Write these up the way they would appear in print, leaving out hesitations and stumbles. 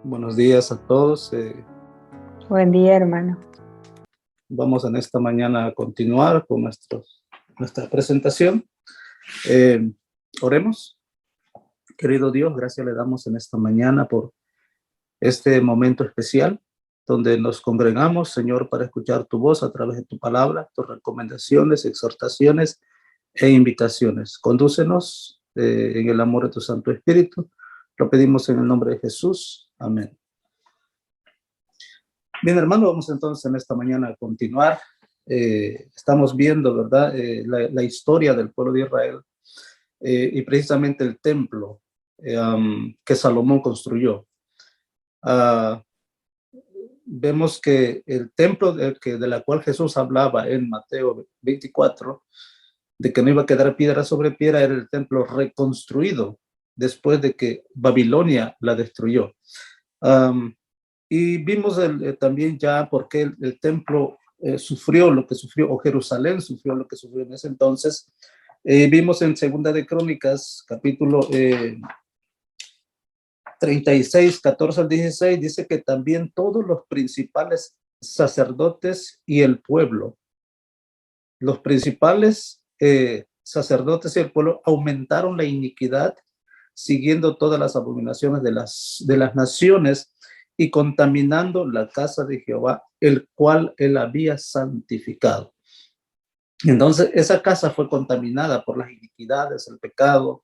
Buenos días a todos. Buen día, hermano. Vamos en esta mañana a continuar con nuestra presentación. Oremos. Querido Dios, gracias le damos en esta mañana por este momento especial donde nos congregamos, Señor, para escuchar tu voz a través de tu palabra, tus recomendaciones, exhortaciones e invitaciones. Condúcenos en el amor de tu Santo Espíritu. Lo pedimos en el nombre de Jesús. Amén. Bien, hermano, vamos entonces en esta mañana a continuar. Estamos viendo, ¿verdad?, la historia del pueblo de Israel y precisamente el templo que Salomón construyó. Vemos que el templo de la cual Jesús hablaba en Mateo 24, de que no iba a quedar piedra sobre piedra, era el templo reconstruido después de que Babilonia la destruyó. Y vimos también ya por qué el templo sufrió lo que sufrió, o Jerusalén sufrió lo que sufrió en ese entonces. Vimos en Segunda de Crónicas, capítulo 36, 14 al 16, dice que también todos los principales sacerdotes y el pueblo, los principales sacerdotes y el pueblo aumentaron la iniquidad siguiendo todas las abominaciones de las naciones y contaminando la casa de Jehová, el cual él había santificado. Entonces, esa casa fue contaminada por las iniquidades, el pecado,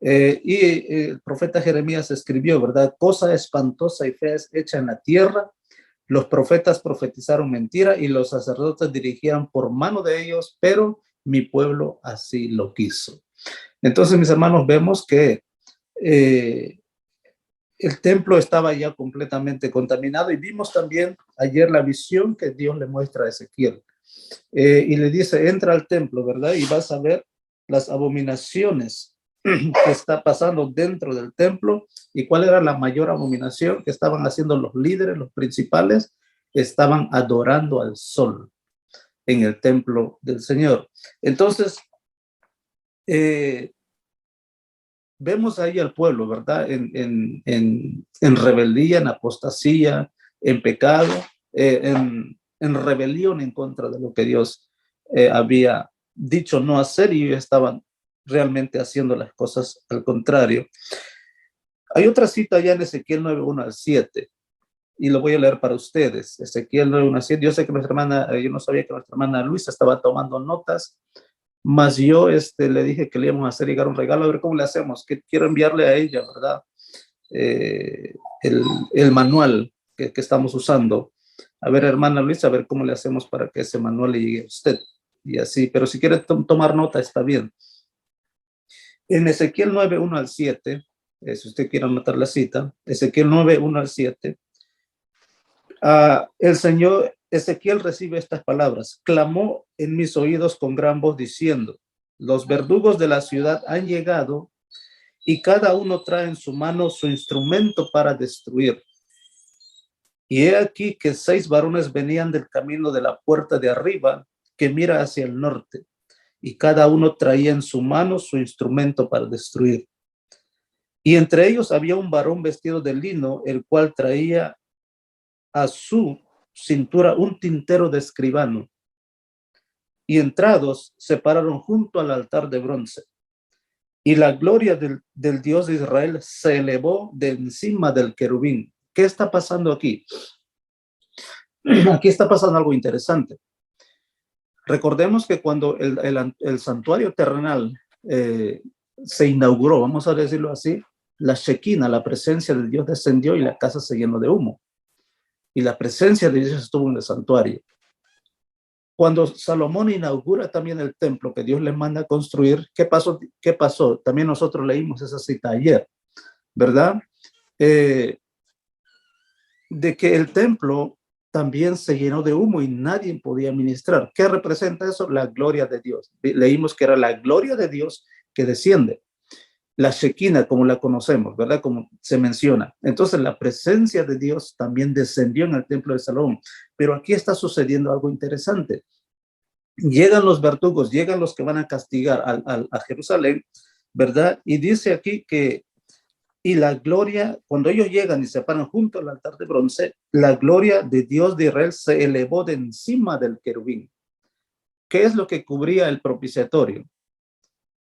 y el profeta Jeremías escribió, ¿verdad? Cosa espantosa y fea es hecha en la tierra. Los profetas profetizaron mentira y los sacerdotes dirigían por mano de ellos, pero mi pueblo así lo quiso. Entonces, mis hermanos, vemos que el templo estaba ya completamente contaminado y vimos también ayer la visión que Dios le muestra a Ezequiel. Y le dice, entra al templo, ¿verdad? Y vas a ver las abominaciones que está pasando dentro del templo. ¿Y cuál era la mayor abominación que estaban haciendo los líderes, los principales? Estaban adorando al sol en el templo del Señor. Entonces, vemos ahí al pueblo, ¿verdad? En rebeldía, en apostasía, en pecado, en rebelión en contra de lo que Dios había dicho no hacer, y estaban realmente haciendo las cosas al contrario. Hay otra cita ya en Ezequiel 9:1 al 7, y lo voy a leer para ustedes. Ezequiel 9:1 al 7. Yo sé que nuestra hermana, yo no sabía que nuestra hermana Luisa estaba tomando notas, mas yo le dije que le íbamos a hacer llegar un regalo, a ver cómo le hacemos, que quiero enviarle a ella, ¿verdad? El manual que estamos usando. A ver, hermana Luisa, a ver cómo le hacemos para que ese manual le llegue a usted. Y así, pero si quiere tomar nota, está bien. En Ezequiel 9:1 al 7, si usted quiere anotar la cita, Ezequiel 9:1 al 7, el Señor Ezequiel recibe estas palabras: clamó en mis oídos con gran voz diciendo, los verdugos de la ciudad han llegado y cada uno trae en su mano su instrumento para destruir. Y he aquí que 6 varones venían del camino de la puerta de arriba que mira hacia el norte, y cada uno traía en su mano su instrumento para destruir. Y entre ellos había un varón vestido de lino, el cual traía a su cintura un tintero de escribano. Y entrados se pararon junto al altar de bronce. Y la gloria del Dios de Israel se elevó de encima del querubín. ¿Qué está pasando aquí? Aquí está pasando algo interesante. Recordemos que cuando el santuario terrenal se inauguró, vamos a decirlo así, la Shekinah, la presencia de Dios descendió y la casa se llenó de humo. Y la presencia de Dios estuvo en el santuario. Cuando Salomón inaugura también el templo que Dios le manda a construir, ¿qué pasó? ¿Qué pasó? También nosotros leímos esa cita ayer, ¿verdad? De que el templo también se llenó de humo y nadie podía ministrar. ¿Qué representa eso? La gloria de Dios. Leímos que era la gloria de Dios que desciende. La Shekinah, como la conocemos, ¿verdad? Como se menciona. Entonces, la presencia de Dios también descendió en el templo de Salomón. Pero aquí está sucediendo algo interesante. Llegan los verdugos, llegan los que van a castigar a Jerusalén, ¿verdad? Y dice aquí que Y la gloria, cuando ellos llegan y se paran junto al altar de bronce, la gloria de Dios de Israel se elevó de encima del querubín. ¿Qué es lo que cubría el propiciatorio?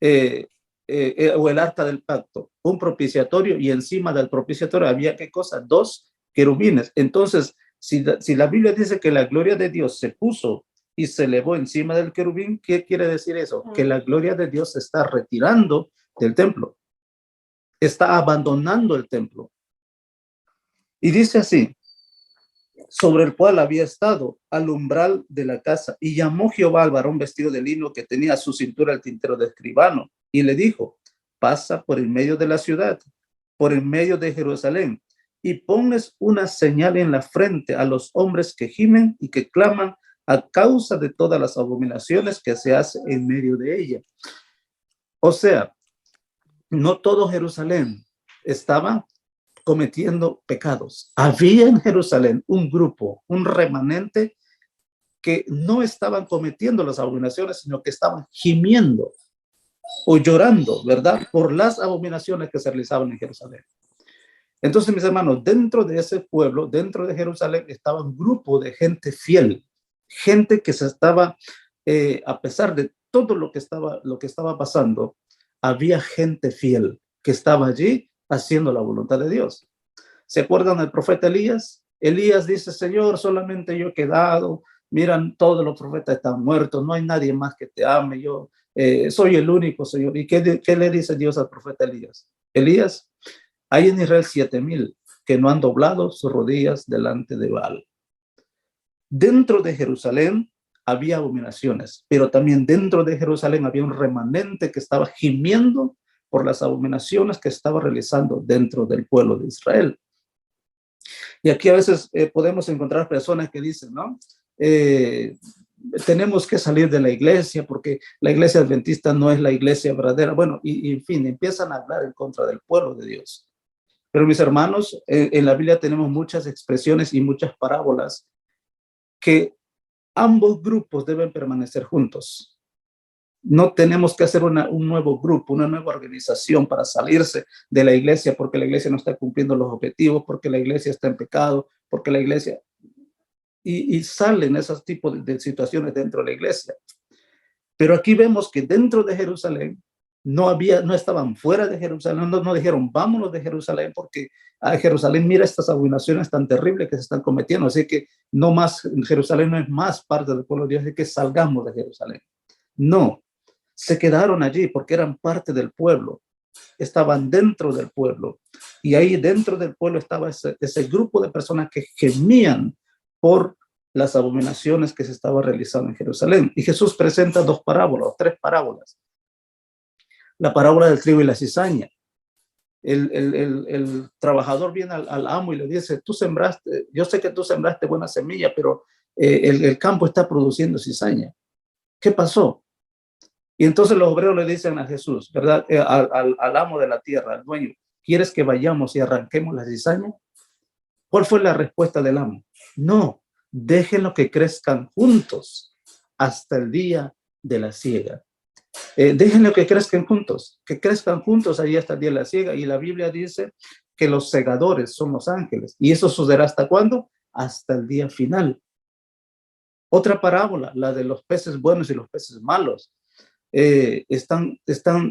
O el arca del pacto, un propiciatorio, y encima del propiciatorio había, ¿qué cosa? 2 querubines. Entonces, si la Biblia dice que la gloria de Dios se puso y se elevó encima del querubín, ¿qué quiere decir eso? Que la gloria de Dios se está retirando del templo, está abandonando el templo. Y dice así: sobre el cual había estado al umbral de la casa, y llamó Jehová al varón vestido de lino que tenía a su cintura el tintero de escribano, y le dijo: pasa por en medio de la ciudad, por en medio de Jerusalén, y ponles una señal en la frente a los hombres que gimen y que claman a causa de todas las abominaciones que se hacen en medio de ella. O sea, no todo Jerusalén estaba cometiendo pecados. Había en Jerusalén un grupo, un remanente que no estaban cometiendo las abominaciones, sino que estaban gimiendo o llorando, ¿verdad? Por las abominaciones que se realizaban en Jerusalén. Entonces, mis hermanos, dentro de ese pueblo, dentro de Jerusalén, estaba un grupo de gente fiel, gente que se estaba, a pesar de todo lo que estaba pasando, había gente fiel que estaba allí haciendo la voluntad de Dios. ¿Se acuerdan del profeta Elías? Elías dice: Señor, solamente yo he quedado, miran, todos los profetas están muertos, no hay nadie más que te ame, yo soy el único, Señor. ¿Y qué le dice Dios al profeta Elías? Elías, hay en Israel 7,000 que no han doblado sus rodillas delante de Baal. Dentro de Jerusalén había abominaciones, pero también dentro de Jerusalén había un remanente que estaba gimiendo por las abominaciones que estaba realizando dentro del pueblo de Israel. Y aquí a veces podemos encontrar personas que dicen, ¿no? Tenemos que salir de la iglesia porque la iglesia adventista no es la iglesia verdadera. Bueno, y en fin, empiezan a hablar en contra del pueblo de Dios. Pero mis hermanos, en la Biblia tenemos muchas expresiones y muchas parábolas que ambos grupos deben permanecer juntos. No tenemos que hacer un nuevo grupo, una nueva organización para salirse de la iglesia porque la iglesia no está cumpliendo los objetivos, porque la iglesia está en pecado, porque la iglesia... Y salen esos tipos de situaciones dentro de la iglesia. Pero aquí vemos que dentro de Jerusalén no estaban fuera de Jerusalén, no dijeron vámonos de Jerusalén porque a Jerusalén mira estas abominaciones tan terribles que se están cometiendo, así que no más, Jerusalén no es más parte del pueblo de Dios, así que salgamos de Jerusalén. No, se quedaron allí porque eran parte del pueblo, estaban dentro del pueblo, y ahí dentro del pueblo estaba ese grupo de personas que gemían por las abominaciones que se estaban realizando en Jerusalén. Y Jesús presenta 2 parábolas, 3 parábolas. La parábola del trigo y la cizaña. El trabajador viene al amo y le dice: tú sembraste, yo sé que tú sembraste buena semilla, pero el campo está produciendo cizaña. ¿Qué pasó? Y entonces los obreros le dicen a Jesús, ¿verdad? Al amo de la tierra, al dueño: ¿quieres que vayamos y arranquemos la cizaña? ¿Cuál fue la respuesta del amo? No, déjenlo que crezcan juntos hasta el día de la siega. Déjenlo que crezcan juntos ahí hasta el día de la siega. Y la Biblia dice que los segadores son los ángeles. ¿Y eso sucederá hasta cuándo? Hasta el día final. Otra parábola, la de los peces buenos y los peces malos. Están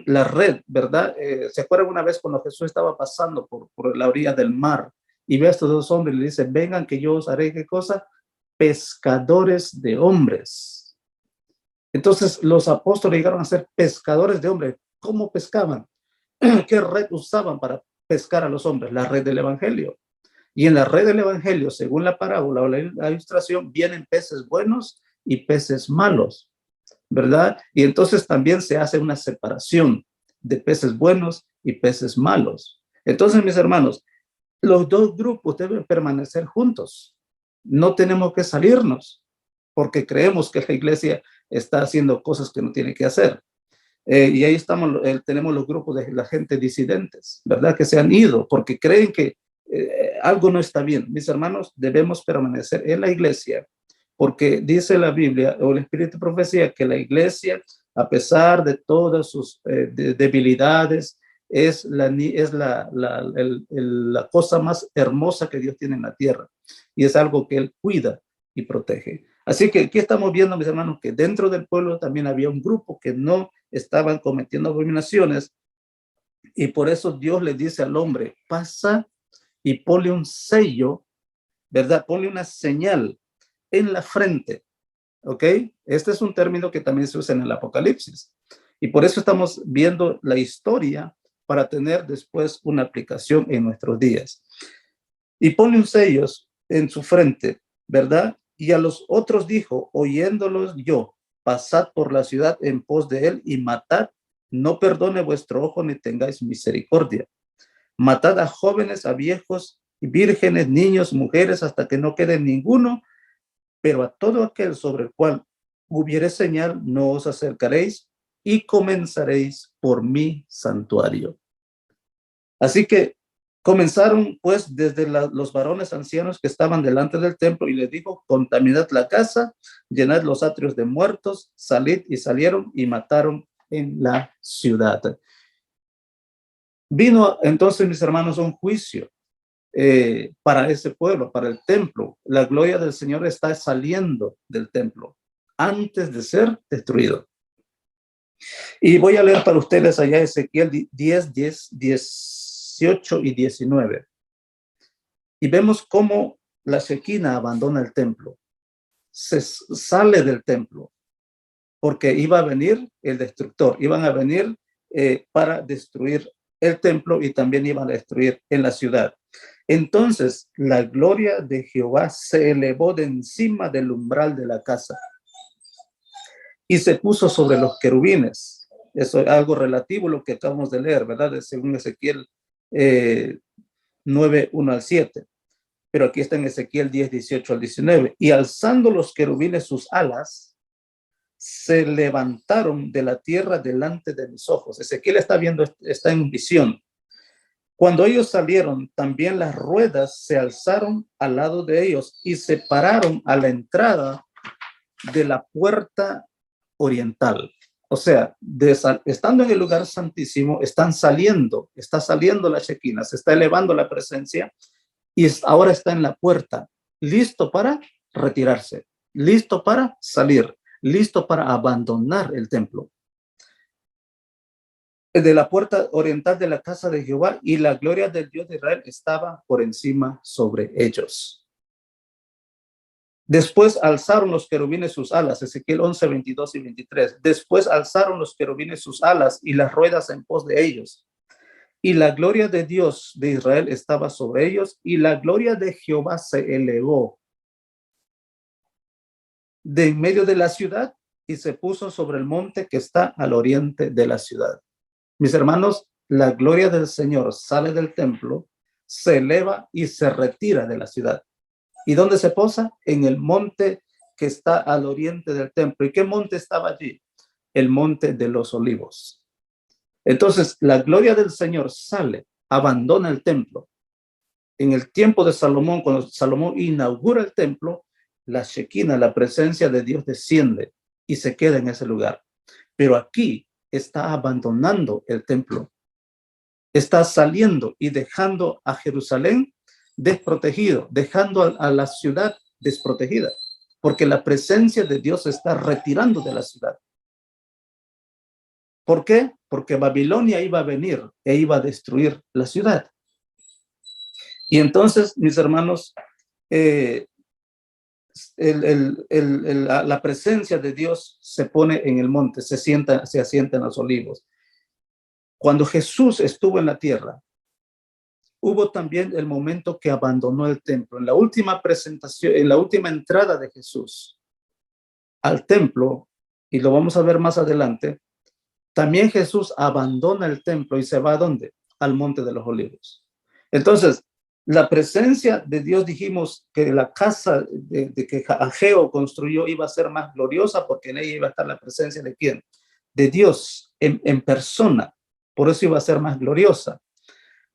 la red, ¿verdad? ¿Se acuerdan una vez cuando Jesús estaba pasando por la orilla del mar y ve a estos 2 hombres y le dice: vengan que yo os haré, ¿qué cosa? Pescadores de hombres. Entonces los apóstoles llegaron a ser pescadores de hombres. ¿Cómo pescaban? ¿Qué red usaban para pescar a los hombres? La red del evangelio. Y en la red del evangelio, según la parábola o la ilustración, vienen peces buenos y peces malos, ¿verdad? Y entonces también se hace una separación de peces buenos y peces malos. Entonces, mis hermanos, los 2 grupos deben permanecer juntos. No tenemos que salirnos porque creemos que la iglesia está haciendo cosas que no tiene que hacer. Y ahí tenemos los grupos de la gente disidentes, ¿verdad? Que se han ido porque creen que algo no está bien. Mis hermanos, debemos permanecer en la iglesia porque dice la Biblia o el Espíritu de Profecía que la iglesia, a pesar de todas sus debilidades, la cosa más hermosa que Dios tiene en la tierra, y es algo que Él cuida y protege. Así que aquí estamos viendo, mis hermanos, que dentro del pueblo también había un grupo que no estaban cometiendo abominaciones, y por eso Dios le dice al hombre: pasa y ponle un sello, ¿verdad? Ponle una señal en la frente, ¿ok? Este es un término que también se usa en el Apocalipsis. Y por eso estamos viendo la historia para tener después una aplicación en nuestros días. Y ponle un sello en su frente, ¿verdad? Y a los otros dijo, oyéndolos yo, pasad por la ciudad en pos de él y matad, no perdone vuestro ojo ni tengáis misericordia. Matad a jóvenes, a viejos, vírgenes, niños, mujeres, hasta que no quede ninguno, pero a todo aquel sobre el cual hubiere señal no os acercaréis y comenzaréis por mi santuario. Así que comenzaron pues desde los varones ancianos que estaban delante del templo y les dijo: contaminad la casa, llenad los atrios de muertos, salid, y salieron y mataron en la ciudad. Vino entonces, mis hermanos, un juicio para ese pueblo, para el templo. La gloria del Señor está saliendo del templo antes de ser destruido. Y voy a leer para ustedes allá Ezequiel 10, 18 y 19. Y vemos cómo la Shekinah abandona el templo, se sale del templo, porque iba a venir el destructor, iban a venir para destruir el templo y también iban a destruir en la ciudad. Entonces la gloria de Jehová se elevó de encima del umbral de la casa y se puso sobre los querubines. Eso es algo relativo a lo que acabamos de leer, ¿verdad? Según Ezequiel 9, 1 al 7. Pero aquí está en Ezequiel 10, 18 al 19. Y alzando los querubines sus alas, se levantaron de la tierra delante de mis ojos. Ezequiel está viendo, está en visión. Cuando ellos salieron, también las ruedas se alzaron al lado de ellos y se pararon a la entrada de la puerta oriental. O sea, estando en el lugar santísimo, está saliendo la Shekinah, se está elevando la presencia y ahora está en la puerta, listo para retirarse, listo para salir, listo para abandonar el templo. De la puerta oriental de la casa de Jehová, y la gloria del Dios de Israel estaba por encima sobre ellos. Después alzaron los querubines sus alas, Ezequiel 11, 22 y 23. Después alzaron los querubines sus alas y las ruedas en pos de ellos. Y la gloria de Dios de Israel estaba sobre ellos, y la gloria de Jehová se elevó de en medio de la ciudad y se puso sobre el monte que está al oriente de la ciudad. Mis hermanos, la gloria del Señor sale del templo, se eleva y se retira de la ciudad. ¿Y dónde se posa? En el monte que está al oriente del templo. ¿Y qué monte estaba allí? El monte de los olivos. Entonces, la gloria del Señor sale, abandona el templo. En el tiempo de Salomón, cuando Salomón inaugura el templo, la Shekinah, la presencia de Dios, desciende y se queda en ese lugar. Pero aquí está abandonando el templo. Está saliendo y dejando a Jerusalén desprotegido, dejando a la ciudad desprotegida, porque la presencia de Dios se está retirando de la ciudad. ¿Por qué? Porque Babilonia iba a venir e iba a destruir la ciudad. Y entonces, mis hermanos, la presencia de Dios se pone en el monte, se asienta en los olivos. Cuando Jesús estuvo en la tierra, hubo también el momento que abandonó el templo. En la última presentación, en la última entrada de Jesús al templo, y lo vamos a ver más adelante, también Jesús abandona el templo y se va ¿a dónde? Al monte de los olivos. Entonces, la presencia de Dios, dijimos que la casa de que Ageo construyó iba a ser más gloriosa porque en ella iba a estar la presencia de ¿quién? De Dios en persona. Por eso iba a ser más gloriosa.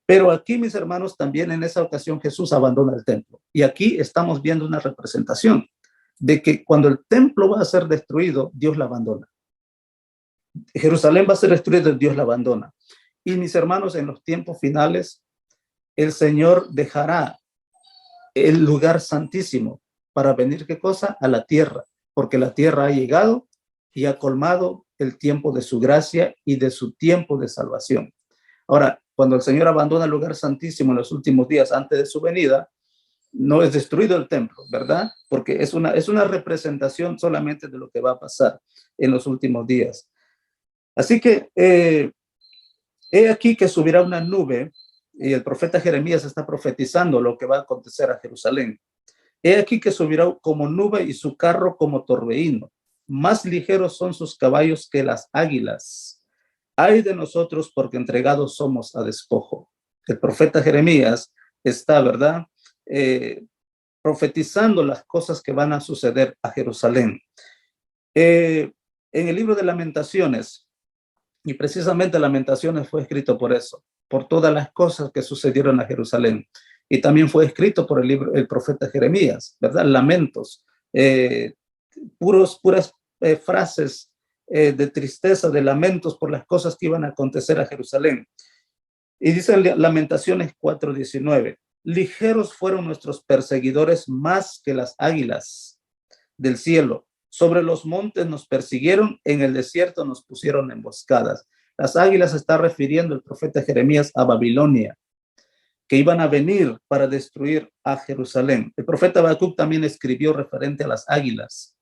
Pero aquí, mis hermanos, también en esa ocasión Jesús abandona el templo. Y aquí estamos viendo una representación de que cuando el templo va a ser destruido, Dios la abandona. Jerusalén va a ser destruido, Dios la abandona. Y mis hermanos, en los tiempos finales, el Señor dejará el lugar santísimo para venir, ¿qué cosa? A la tierra, porque la tierra ha llegado y ha colmado el tiempo de su gracia y de su tiempo de salvación. Ahora, cuando el Señor abandona el lugar santísimo en los últimos días antes de su venida, no es destruido el templo, ¿verdad? Porque es una representación solamente de lo que va a pasar en los últimos días. Así que he aquí que subirá una nube, y el profeta Jeremías está profetizando lo que va a acontecer a Jerusalén. He aquí que subirá como nube y su carro como torbellino. Más ligeros son sus caballos que las águilas. Ay de nosotros porque entregados somos a despojo. El profeta Jeremías está, ¿verdad? Profetizando las cosas que van a suceder a Jerusalén. En el libro de Lamentaciones, y precisamente Lamentaciones fue escrito por eso, por todas las cosas que sucedieron a Jerusalén. Y también fue escrito por el profeta Jeremías, ¿verdad? Lamentos, puras frases de tristeza, de lamentos por las cosas que iban a acontecer a Jerusalén. Y dice Lamentaciones 4:19, ligeros fueron nuestros perseguidores más que las águilas del cielo. Sobre los montes nos persiguieron, en el desierto nos pusieron emboscadas. Las águilas está refiriendo el profeta Jeremías a Babilonia, que iban a venir para destruir a Jerusalén. El profeta Habacuc también escribió referente a las águilas.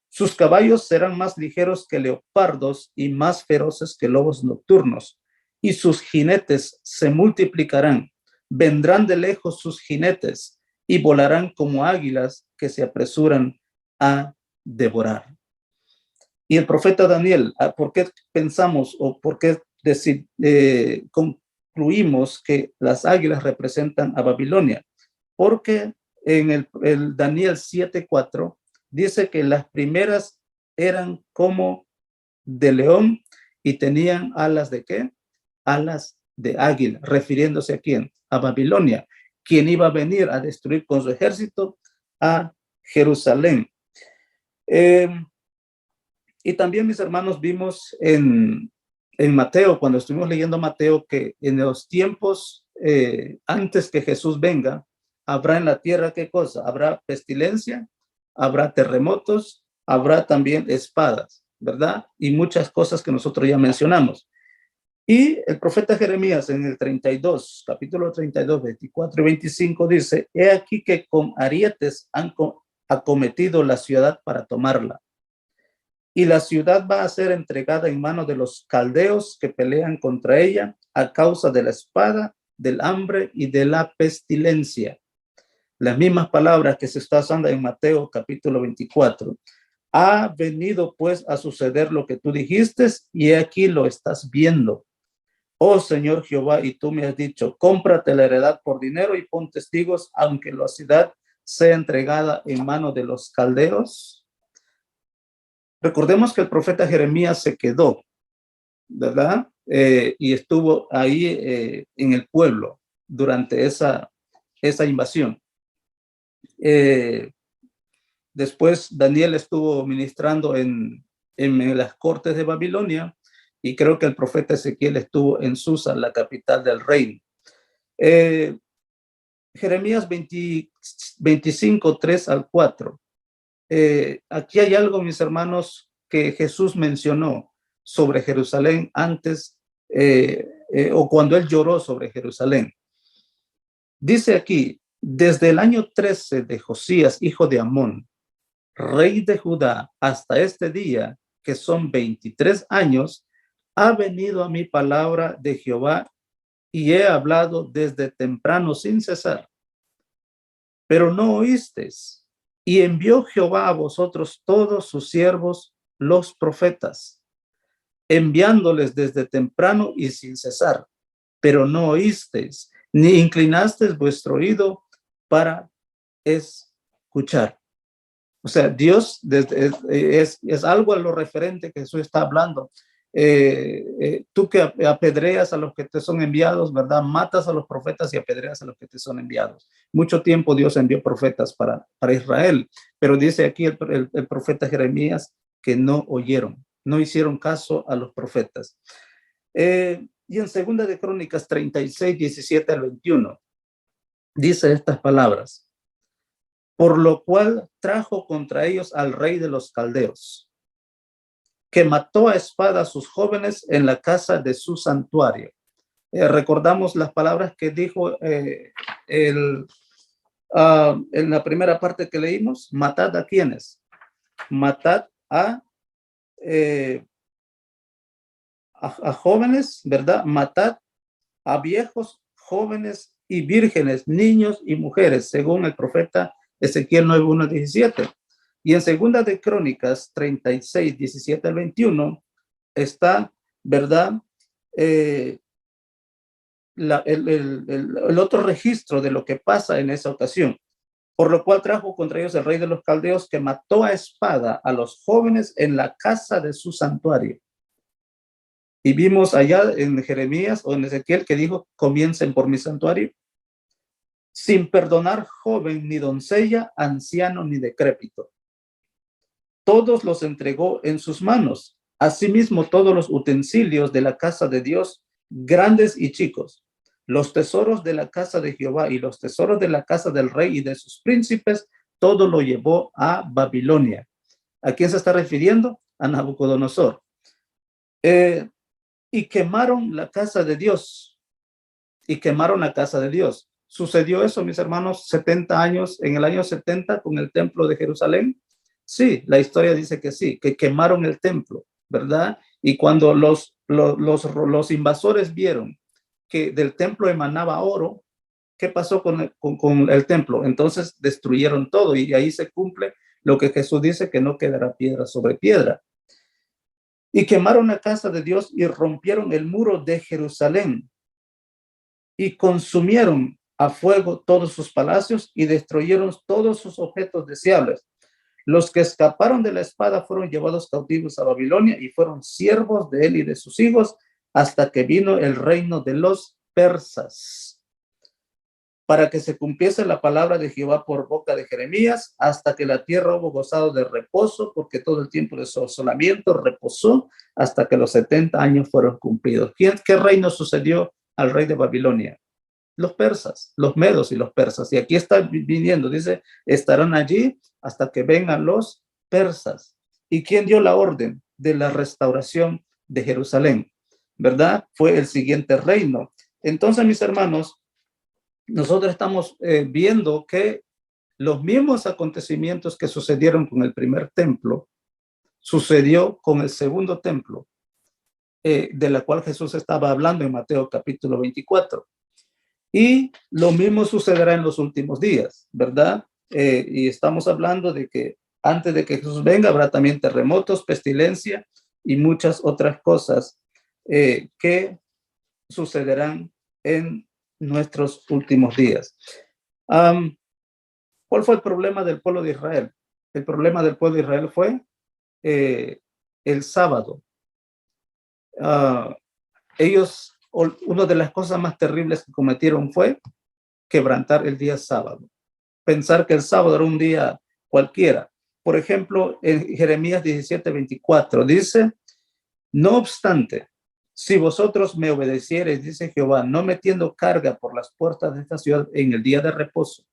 Sus caballos serán más ligeros que leopardos y más feroces que lobos nocturnos, y sus jinetes se multiplicarán. Vendrán de lejos sus jinetes y volarán como águilas que se apresuran a devorar. Y el profeta Daniel, ¿por qué pensamos o por qué concluimos que las águilas representan a Babilonia? Porque en el Daniel 7:4 dice que las primeras eran como de león y tenían alas de ¿qué? Alas de águila, refiriéndose a quién? A Babilonia, quien iba a venir a destruir con su ejército a Jerusalén. Y también, mis hermanos, vimos en Mateo, cuando estuvimos leyendo Mateo, que en los tiempos antes que Jesús venga, habrá en la tierra, ¿qué cosa? Habrá pestilencia, habrá terremotos, habrá también espadas, ¿verdad? Y muchas cosas que nosotros ya mencionamos. Y el profeta Jeremías en el 32, capítulo 32, 24 y 25 dice, he aquí que con arietes han acometido la ciudad para tomarla. Y la ciudad va a ser entregada en manos de los caldeos que pelean contra ella a causa de la espada, del hambre y de la pestilencia. Las mismas palabras que se está usando en Mateo capítulo 24. Ha venido pues a suceder lo que tú dijiste y aquí lo estás viendo. Oh Señor Jehová, y tú me has dicho, cómprate la heredad por dinero y pon testigos, aunque la ciudad sea entregada en manos de los caldeos. Recordemos que el profeta Jeremías se quedó, ¿verdad? Y estuvo ahí en el pueblo durante esa invasión. Después Daniel estuvo ministrando en las cortes de Babilonia y creo que el profeta Ezequiel estuvo en Susa, la capital del reino. Jeremías 25, 3 al 4. Aquí hay algo, mis hermanos, que Jesús mencionó sobre Jerusalén antes o cuando él lloró sobre Jerusalén. Dice aquí, desde el año 13 de Josías, hijo de Amón, rey de Judá, hasta este día, que son 23 años, ha venido a mi palabra de Jehová y he hablado desde temprano sin cesar. Pero no oísteis. Y envió Jehová a vosotros todos sus siervos, los profetas, enviándoles desde temprano y sin cesar. Pero no oísteis, ni inclinasteis vuestro oído para escuchar. O sea, Dios es algo a lo referente que Jesús está hablando. Tú que apedreas a los que te son enviados, ¿verdad? Matas a los profetas y apedreas a los que te son enviados. Mucho tiempo Dios envió profetas para Israel, pero dice aquí el profeta Jeremías que no oyeron, no hicieron caso a los profetas. Y en Segunda de Crónicas 36, 17 al 21, dice estas palabras: por lo cual trajo contra ellos al rey de los caldeos, que mató a espada a sus jóvenes en la casa de su santuario. Recordamos las palabras que dijo en la primera parte que leímos: matad a quienes, matad a jóvenes, ¿verdad? Matad a viejos, jóvenes y vírgenes, niños y mujeres, según el profeta Ezequiel 9:1-17. Y en Segunda de Crónicas 36, 17 al 21 está, ¿verdad? El otro registro de lo que pasa en esa ocasión. Por lo cual trajo contra ellos el rey de los caldeos, que mató a espada a los jóvenes en la casa de su santuario. Y vimos allá en Jeremías o en Ezequiel que dijo: comiencen por mi santuario, sin perdonar joven ni doncella, anciano ni decrépito. Todos los entregó en sus manos, asimismo todos los utensilios de la casa de Dios, grandes y chicos, los tesoros de la casa de Jehová y los tesoros de la casa del rey y de sus príncipes, todo lo llevó a Babilonia. ¿A quién se está refiriendo? A Nabucodonosor. Y quemaron la casa de Dios. Y quemaron la casa de Dios. ¿Sucedió eso, mis hermanos, 70 años, en el año 70 con el templo de Jerusalén? Sí, la historia dice que sí, que quemaron el templo, ¿verdad? Y cuando los invasores vieron que del templo emanaba oro, ¿qué pasó con el templo? Entonces destruyeron todo, y ahí se cumple lo que Jesús dice, que no quedará piedra sobre piedra. Y quemaron la casa de Dios y rompieron el muro de Jerusalén y consumieron a fuego todos sus palacios y destruyeron todos sus objetos deseables. Los que escaparon de la espada fueron llevados cautivos a Babilonia y fueron siervos de él y de sus hijos hasta que vino el reino de los persas, para que se cumpliese la palabra de Jehová por boca de Jeremías, hasta que la tierra hubo gozado de reposo, porque todo el tiempo de su asolamiento reposó hasta que los 70 años fueron cumplidos. ¿Qué reino sucedió al rey de Babilonia? Los persas, los medos y los persas. Y aquí está viniendo, dice: estarán allí hasta que vengan los persas. ¿Y quién dio la orden de la restauración de Jerusalén? ¿Verdad? Fue el siguiente reino. Entonces, mis hermanos, nosotros estamos viendo que los mismos acontecimientos que sucedieron con el primer templo, sucedió con el segundo templo, de la cual Jesús estaba hablando en Mateo capítulo 24. Y lo mismo sucederá en los últimos días, ¿verdad? Y estamos hablando de que antes de que Jesús venga habrá también terremotos, pestilencia y muchas otras cosas que sucederán en nuestros últimos días. ¿Cuál fue el problema del pueblo de Israel? El problema del pueblo de Israel fue el sábado. Ellos, una de las cosas más terribles que cometieron fue quebrantar el día sábado. Pensar que el sábado era un día cualquiera. Por ejemplo, en Jeremías 17:24 dice: no obstante, si vosotros me obedeciereis, dice Jehová, no metiendo carga por las puertas de esta ciudad en el día de reposo,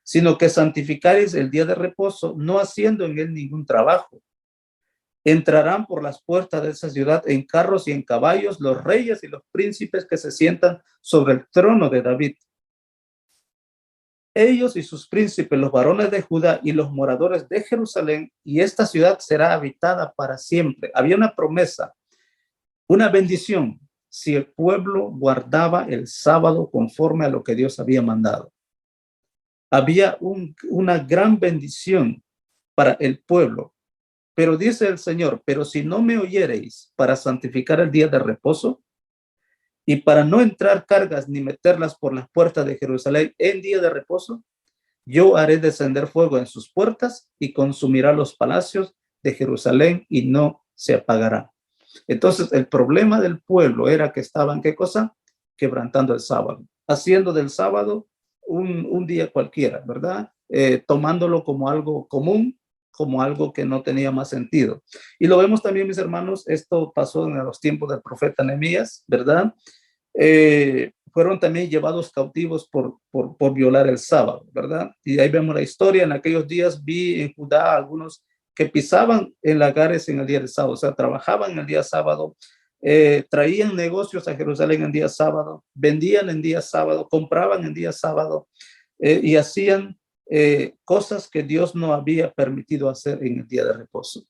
sino que santificaréis el día de reposo, no haciendo en él ningún trabajo, entrarán por las puertas de esa ciudad en carros y en caballos los reyes y los príncipes que se sientan sobre el trono de David. Ellos y sus príncipes, los varones de Judá y los moradores de Jerusalén, y esta ciudad será habitada para siempre. Había una promesa, una bendición, si el pueblo guardaba el sábado conforme a lo que Dios había mandado. Había una gran bendición para el pueblo. Pero dice el Señor: pero si no me oyereis para santificar el día de reposo, y para no entrar cargas ni meterlas por las puertas de Jerusalén en día de reposo, yo haré descender fuego en sus puertas y consumirá los palacios de Jerusalén y no se apagará. Entonces, el problema del pueblo era que estaban, ¿qué cosa? Quebrantando el sábado, haciendo del sábado un día cualquiera, ¿verdad? Tomándolo como algo común, como algo que no tenía más sentido. Y lo vemos también, mis hermanos, esto pasó en los tiempos del profeta Nehemías, ¿verdad? Fueron también llevados cautivos por violar el sábado, ¿verdad? Y ahí vemos la historia. En aquellos días vi en Judá algunos que pisaban en lagares en el día del sábado, o sea, trabajaban en el día sábado, traían negocios a Jerusalén en día sábado, vendían en día sábado, compraban en día sábado, y hacían cosas que Dios no había permitido hacer en el día de reposo.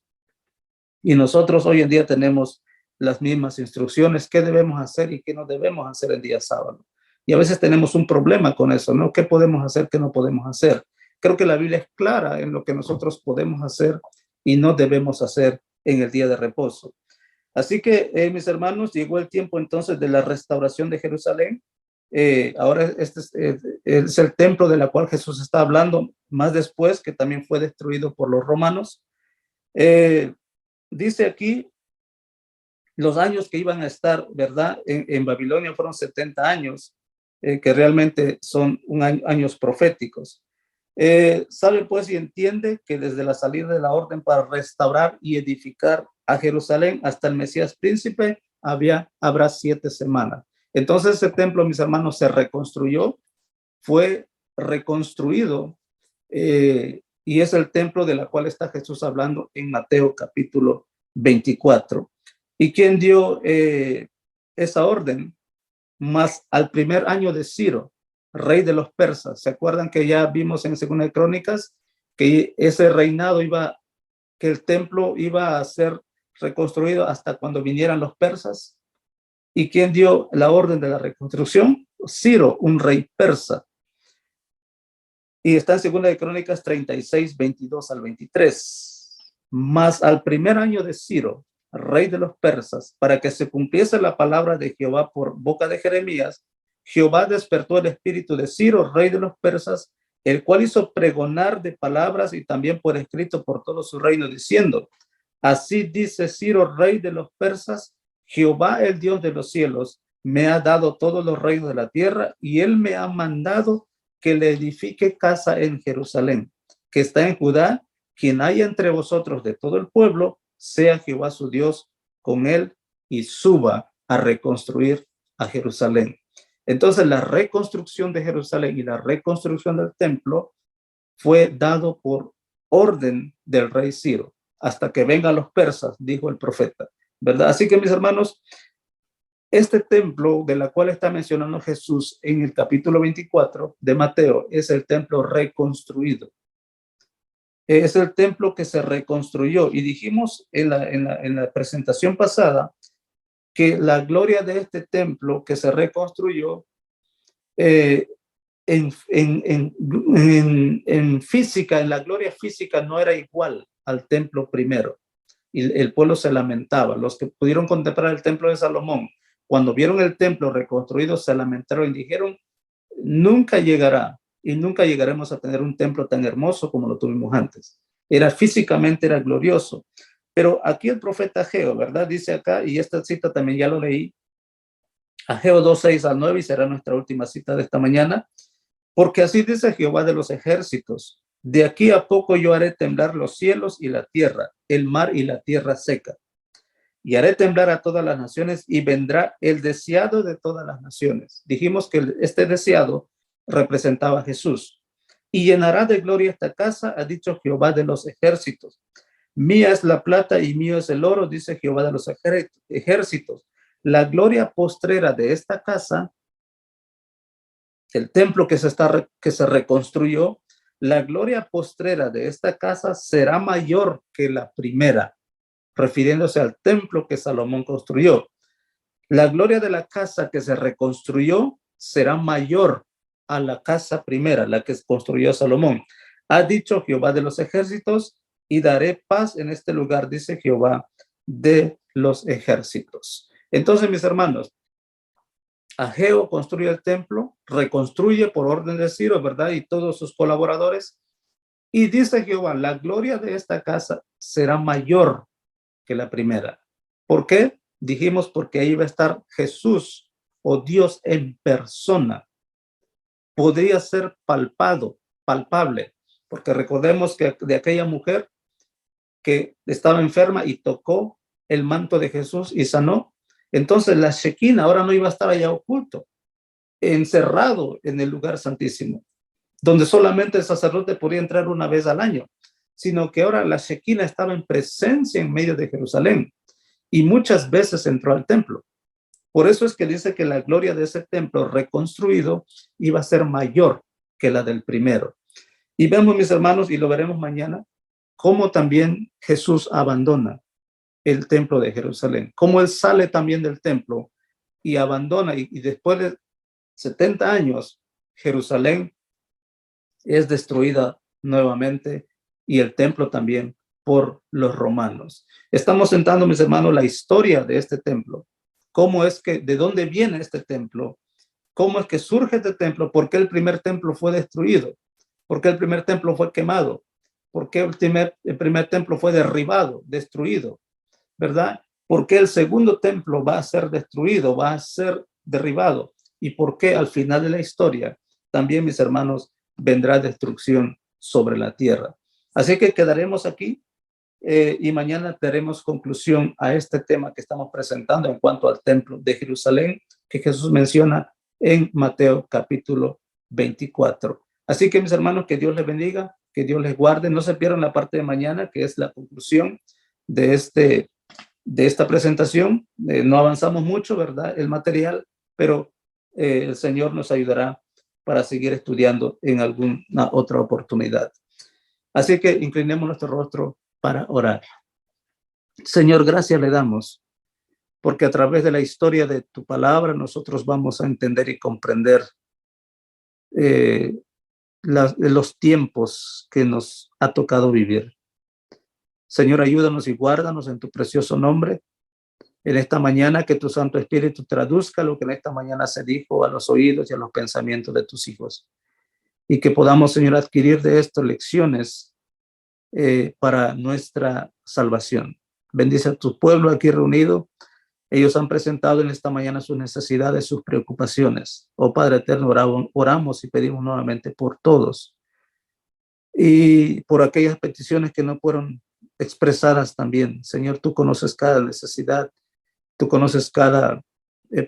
Y nosotros hoy en día tenemos las mismas instrucciones, qué debemos hacer y qué no debemos hacer el día sábado. Y a veces tenemos un problema con eso, ¿no? ¿Qué podemos hacer, qué no podemos hacer? Creo que la Biblia es clara en lo que nosotros podemos hacer y no debemos hacer en el día de reposo. Así que, mis hermanos, llegó el tiempo entonces de la restauración de Jerusalén. Ahora este es el templo de la cual Jesús está hablando más después, que también fue destruido por los romanos. Dice aquí los años que iban a estar, ¿verdad? En Babilonia fueron 70 años, que realmente son años proféticos. Sabe pues y entiende que desde la salida de la orden para restaurar y edificar a Jerusalén hasta el Mesías príncipe habrá 7 semanas. Entonces ese templo, mis hermanos, se reconstruyó, fue reconstruido, y es el templo de la cual está Jesús hablando en Mateo capítulo 24. ¿Y quién dio esa orden? Más al primer año de Ciro, rey de los persas. ¿Se acuerdan que ya vimos en Segunda de Crónicas que ese reinado que el templo iba a ser reconstruido hasta cuando vinieran los persas? ¿Y quién dio la orden de la reconstrucción? Ciro, un rey persa. Y está en Segunda de Crónicas 36, 22 al 23. Más al primer año de Ciro, rey de los persas, para que se cumpliese la palabra de Jehová por boca de Jeremías, Jehová despertó el espíritu de Ciro, rey de los persas, el cual hizo pregonar de palabras y también por escrito por todo su reino, diciendo: así dice Ciro, rey de los persas, Jehová, el Dios de los cielos, me ha dado todos los reinos de la tierra, y él me ha mandado que le edifique casa en Jerusalén, que está en Judá. Quien haya entre vosotros de todo el pueblo, sea Jehová su Dios con él, y suba a reconstruir a Jerusalén. Entonces la reconstrucción de Jerusalén y la reconstrucción del templo fue dado por orden del rey Ciro, hasta que vengan los persas, dijo el profeta, ¿verdad? Así que, mis hermanos, este templo de la cual está mencionando Jesús en el capítulo 24 de Mateo es el templo reconstruido. Es el templo que se reconstruyó. Y dijimos en la presentación pasada que la gloria de este templo que se reconstruyó en física, en la gloria física, no era igual al templo primero. Y el pueblo se lamentaba. Los que pudieron contemplar el templo de Salomón, cuando vieron el templo reconstruido, se lamentaron y dijeron: nunca llegará y nunca llegaremos a tener un templo tan hermoso como lo tuvimos antes. Físicamente era glorioso. Pero aquí el profeta Ageo, ¿verdad? Dice acá, y esta cita también ya lo leí, Ageo 2, 6 al 9, y será nuestra última cita de esta mañana. Porque así dice Jehová de los ejércitos: de aquí a poco yo haré temblar los cielos y la tierra, el mar y la tierra seca. Y haré temblar a todas las naciones, y vendrá el deseado de todas las naciones. Dijimos que este deseado representaba a Jesús. Y llenará de gloria esta casa, ha dicho Jehová de los ejércitos. Mía es la plata y mío es el oro, dice Jehová de los ejércitos. La gloria postrera de esta casa, el templo que se reconstruyó, la gloria postrera de esta casa será mayor que la primera, refiriéndose al templo que Salomón construyó. La gloria de la casa que se reconstruyó será mayor a la casa primera, la que construyó Salomón. Ha dicho Jehová de los ejércitos: y daré paz en este lugar, dice Jehová de los ejércitos. Entonces, mis hermanos, Ageo construye el templo, reconstruye por orden de Ciro, ¿verdad? Y todos sus colaboradores. Y dice Jehová: la gloria de esta casa será mayor que la primera. ¿Por qué? Dijimos porque ahí va a estar Jesús, o Dios en persona. Podría ser palpable, porque recordemos que de aquella mujer que estaba enferma y tocó el manto de Jesús y sanó. Entonces la Shekinah ahora no iba a estar allá oculto, encerrado en el lugar santísimo, donde solamente el sacerdote podía entrar una vez al año, sino que ahora la Shekinah estaba en presencia en medio de Jerusalén y muchas veces entró al templo. Por eso es que dice que la gloria de ese templo reconstruido iba a ser mayor que la del primero. Y vemos, mis hermanos, y lo veremos mañana, cómo también Jesús abandona el templo de Jerusalén, cómo él sale también del templo y abandona, y después de 70 años, Jerusalén es destruida nuevamente y el templo también por los romanos. Estamos sentando, mis hermanos, la historia de este templo. ¿Cómo es que, de dónde viene este templo? ¿Cómo es que surge este templo? ¿Por qué el primer templo fue destruido? ¿Por qué el primer templo fue quemado? ¿Por qué el primer templo fue derribado, destruido? ¿Verdad? ¿Por qué el segundo templo va a ser destruido, va a ser derribado? ¿Y por qué al final de la historia también, mis hermanos, vendrá destrucción sobre la tierra? Así que quedaremos aquí y mañana daremos conclusión a este tema que estamos presentando en cuanto al templo de Jerusalén que Jesús menciona en Mateo capítulo 24. Así que, mis hermanos, que Dios les bendiga, que Dios les guarde. No se pierdan la parte de mañana, que es la conclusión de esta presentación. No avanzamos mucho, ¿verdad? El material, pero el Señor nos ayudará para seguir estudiando en alguna otra oportunidad. Así que inclinemos nuestro rostro para orar. Señor, gracias le damos, porque a través de la historia de tu palabra nosotros vamos a entender y comprender los tiempos que nos ha tocado vivir. Señor, ayúdanos y guárdanos en tu precioso nombre. En esta mañana que tu Santo Espíritu traduzca lo que en esta mañana se dijo a los oídos y a los pensamientos de tus hijos. Y que podamos, Señor, adquirir de esto lecciones para nuestra salvación. Bendice a tu pueblo aquí reunido. Ellos han presentado en esta mañana sus necesidades, sus preocupaciones. Oh Padre eterno, oramos y pedimos nuevamente por todos. Y por aquellas peticiones que no fueron expresadas también. Señor, tú conoces cada necesidad. Tú conoces cada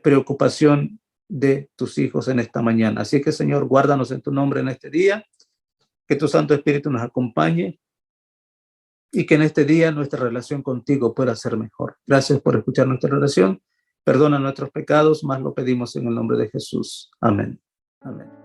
preocupación de tus hijos en esta mañana. Así que, Señor, guárdanos en tu nombre en este día. Que tu Santo Espíritu nos acompañe. Y que en este día nuestra relación contigo pueda ser mejor. Gracias por escuchar nuestra oración. Perdona nuestros pecados, más lo pedimos en el nombre de Jesús. Amén. Amén.